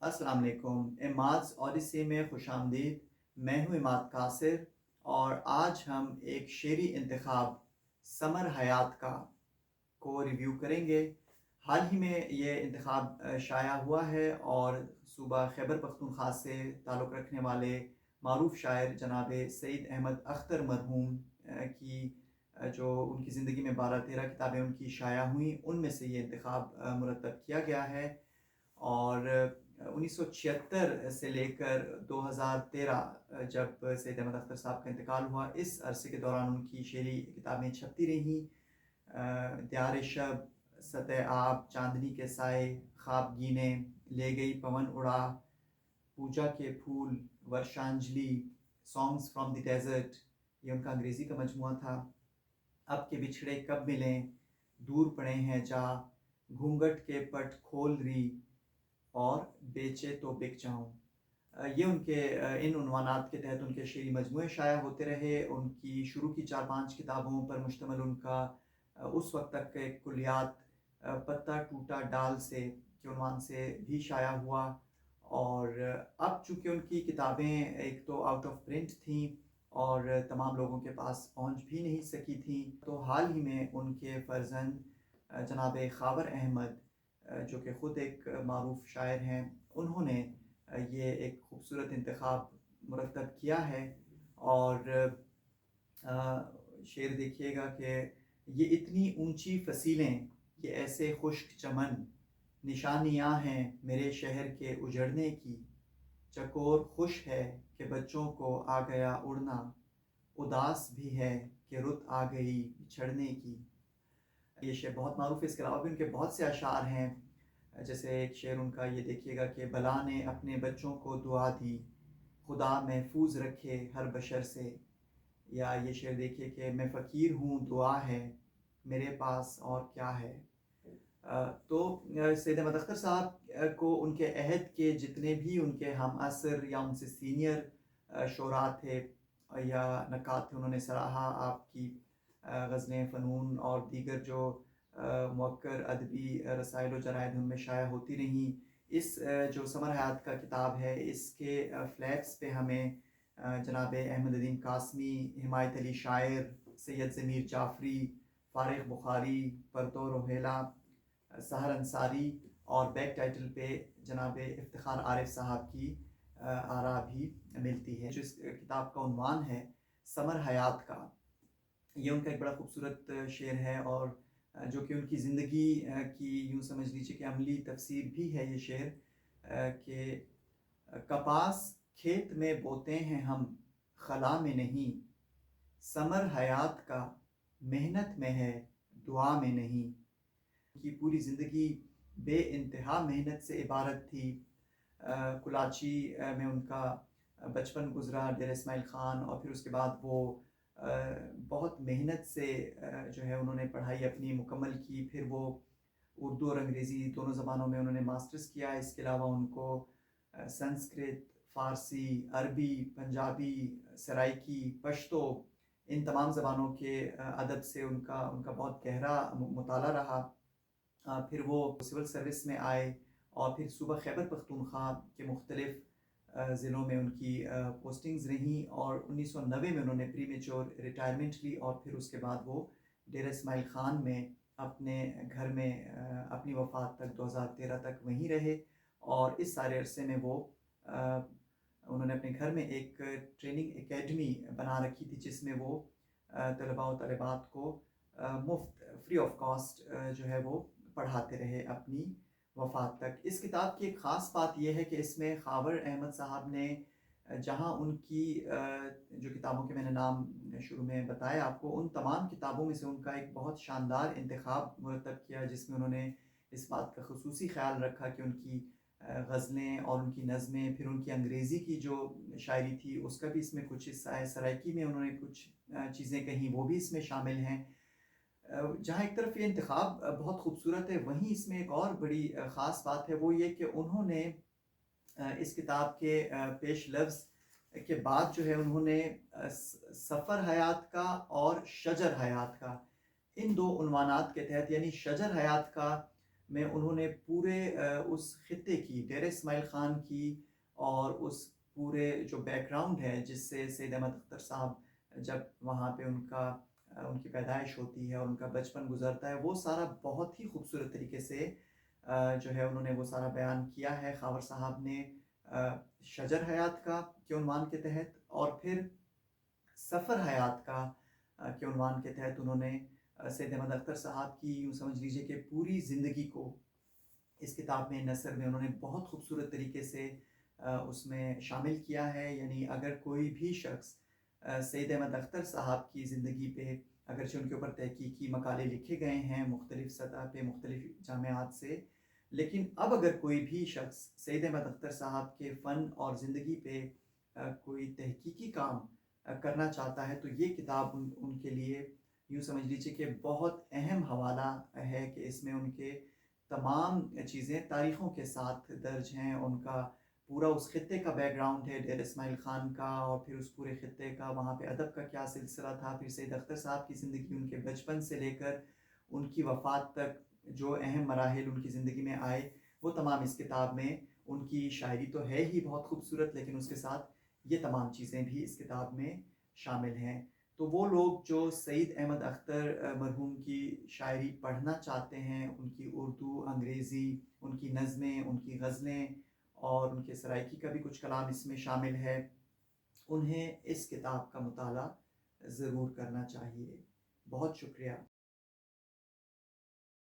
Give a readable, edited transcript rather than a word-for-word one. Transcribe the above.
अस्सलाम वालेकुम। इमाद्स ओडिसी में खुशामदीद। मैं हूँ इमाद कासिर और आज हम एक शेरी इंतखाब समर हयात का को रिव्यू करेंगे। हाल ही में ये इंतखाब शाया हुआ है और सूबा खैबर पख्तूनख्वा से ताल्लुक़ रखने वाले मारूफ शायर जनाब सईद अहमद अख्तर मरहूम की जो उनकी ज़िंदगी में 12-13 किताबें उनकी शाया हुई, उनमें से ये इंतखाब मुरतब किया गया है। और 1976 से लेकर 2013 जब सैयद अहमद अख्तर साहब का इंतकाल हुआ, इस अरसे के दौरान उनकी शेरी किताबें छपती रहीं। दियार शब, सतह आब, चांदनी के साए, ख्वाब गीने, ले गई पवन उड़ा, पूजा के फूल, वर्षांजलि, सॉन्ग्स फ्रॉम द डेजर्ट, ये उनका अंग्रेज़ी का मजमुआ था। अब के बिछड़े कब मिलें, दूर पड़े हैं जा, घूंघट के पट खोल री, और बेचे तो बिक जाऊँ। ये उनके इन उन्वानात के तहत उनके शेरी मजमूए शाया होते रहे। उनकी शुरू की 4-5 किताबों पर मुश्तमिल उनका उस वक्त तक के कुलियात पत्ता टूटा डाल से के उन्वान से भी शाया हुआ। और अब चूँकि उनकी किताबें एक तो आउट ऑफ प्रिंट थीं और तमाम लोगों के पास पहुँच भी नहीं सकी थीं, तो हाल ही में उनके फ़र्जंद जनाब खावर अहमद जो कि ख़ुद एक मारूफ शायर हैं, उन्होंने ये एक ख़ूबसूरत इंतखाब मुरतब किया है। और शेर देखिएगा कि ये इतनी ऊंची फसीलें, ये ऐसे खुश्क चमन, निशानियाँ हैं मेरे शहर के उजड़ने की, चकोर खुश है कि बच्चों को आ गया उड़ना, उदास भी है कि रुत आ गई बिछड़ने की। ये शेर बहुत मारूफ है। इसके अलावा भी उनके बहुत से अशार हैं, जैसे एक शेर उनका ये देखिएगा कि बला ने अपने बच्चों को दुआ दी, खुदा महफूज रखे हर बशर से। या ये शेर देखिए कि मैं फ़कीर हूँ दुआ है, मेरे पास और क्या है। तो सैयद अहमद अख्तर साहब को उनके अहद के जितने भी उनके हम असर या उनसे सीनियर शोरा थे या नक्काद थे, उन्होंने सराहा आपकी ग़ज़लें, फ़नून और दीगर जो मुअक्कर अदबी रसाइल व जराइद उनमें शाया होती रहीं। इस जो समर हयात का किताब है, इसके फ्लैप्स पे हमें जनाब अहमद अदीम कासमी, हिमायत अली शायर, सैयद ज़मीर जाफ़री, फ़ारिग़ बुखारी, परतो रोहेला, सहर अंसारी और बैक टाइटल पे जनाब इफ्तिखार आरिफ साहब की आरा भी मिलती है। जो इस किताब का उन्वान है समर हयात का, ये उनका एक बड़ा खूबसूरत शेर है और जो कि उनकी ज़िंदगी की यूँ समझ लीजिए कि अमली तफसीर भी है ये शेर कि कपास खेत में बोते हैं हम, खला में नहीं, समर हयात का मेहनत में है, दुआ में नहीं। कि पूरी ज़िंदगी बेइंतहा मेहनत से इबारत थी। कुलाची में उनका बचपन गुज़रा, डेरा इस्माइल ख़ान, और फिर उसके बाद वो बहुत मेहनत से जो है उन्होंने पढ़ाई अपनी मुकम्मल की। फिर वो उर्दू और अंग्रेज़ी दोनों ज़बानों में उन्होंने मास्टर्स किया। इसके अलावा उनको संस्कृत, फ़ारसी, अरबी, पंजाबी, सराइकी, पश्तो, इन तमाम ज़बानों के अदब से उनका बहुत गहरा मुताला रहा। फिर वो सिविल सर्विस में आए और फिर सूबा खैबर पख्तूनख्वा के मुख्तलिफ़ ज़िलों में उनकी पोस्टिंग्स रहीं और 1990 में उन्होंने प्रीमेच्योर रिटायरमेंट ली और फिर उसके बाद वो डेरा इस्माइल ख़ान में अपने घर में अपनी वफ़ात तक 2013 तक वहीं रहे। और इस सारे अरसे में वो उन्होंने अपने घर में एक ट्रेनिंग एकेडमी बना रखी थी, जिसमें वो तलबा व तलिबात को मुफ्त फ्री ऑफ कॉस्ट जो है वो पढ़ाते रहे अपनी वफ़ात तक। इस किताब की एक ख़ास बात यह है कि इसमें खावर अहमद साहब ने जहाँ उनकी जो किताबों के मैंने नाम शुरू में बताए आपको, उन तमाम किताबों में से उनका एक बहुत शानदार इंतखाब मुरतब किया, जिसमें उन्होंने इस बात का ख़ुसूसी ख़्याल रखा कि उनकी ग़ज़लें और उनकी नज़में, फिर उनकी अंग्रेज़ी की जो शायरी थी उसका भी इसमें कुछ हिस्सा है। सराइकी में उन्होंने कुछ चीज़ें कहीं, वो भी इसमें शामिल हैं। जहाँ एक तरफ ये इंतखाब बहुत खूबसूरत है, वहीं इसमें एक और बड़ी ख़ास बात है, वो ये कि उन्होंने इस किताब के पेश लफ्ज़ के बाद जो है उन्होंने सफ़र हयात का और शजर हयात का, इन दो उन्वानात के तहत, यानी शजर हयात का میں انہوں نے پورے اس خطے کی، ڈیرہ اسماعیل خان کی اور اس پورے جو بیک گراؤنڈ ہے جس سے سید احمد اختر صاحب جب وہاں پہ ان کی پیدائش ہوتی ہے اور ان کا بچپن گزرتا ہے، وہ سارا بہت ہی خوبصورت طریقے سے جو ہے انہوں نے وہ سارا بیان کیا ہے خاور صاحب نے، شجر حیات کا کے عنوان کے تحت، اور پھر سفر حیات کا کے عنوان کے تحت انہوں نے سید احمد اختر صاحب کی یوں سمجھ لیجئے کہ پوری زندگی کو اس کتاب میں، نثر میں انہوں نے بہت خوبصورت طریقے سے اس میں شامل کیا ہے۔ یعنی اگر کوئی بھی شخص سید احمد اختر صاحب کی زندگی پہ، اگرچہ ان کے اوپر تحقیقی مقالے لکھے گئے ہیں مختلف سطح پہ مختلف جامعات سے، لیکن اب اگر کوئی بھی شخص سید احمد اختر صاحب کے فن اور زندگی پہ کوئی تحقیقی کام کرنا چاہتا ہے تو یہ کتاب ان کے لیے یوں سمجھ لیجیے کہ بہت اہم حوالہ ہے، کہ اس میں ان کے تمام چیزیں تاریخوں کے ساتھ درج ہیں۔ ان کا پورا اس خطے کا بیک گراؤنڈ ہے، ڈیرہ اسماعیل خان کا، اور پھر اس پورے خطے کا وہاں پہ ادب کا کیا سلسلہ تھا، پھر سید اختر صاحب کی زندگی، ان کے بچپن سے لے کر ان کی وفات تک جو اہم مراحل ان کی زندگی میں آئے، وہ تمام اس کتاب میں۔ ان کی شاعری تو ہے ہی بہت خوبصورت، لیکن اس کے ساتھ یہ تمام چیزیں بھی اس کتاب میں شامل ہیں۔ تو وہ لوگ جو سعید احمد اختر مرحوم کی شاعری پڑھنا چاہتے ہیں، ان کی اردو، انگریزی، ان کی نظمیں، ان کی غزلیں اور ان کے سرائکی کا بھی کچھ کلام اس میں شامل ہے، انہیں اس کتاب کا مطالعہ ضرور کرنا چاہیے۔ بہت شکریہ۔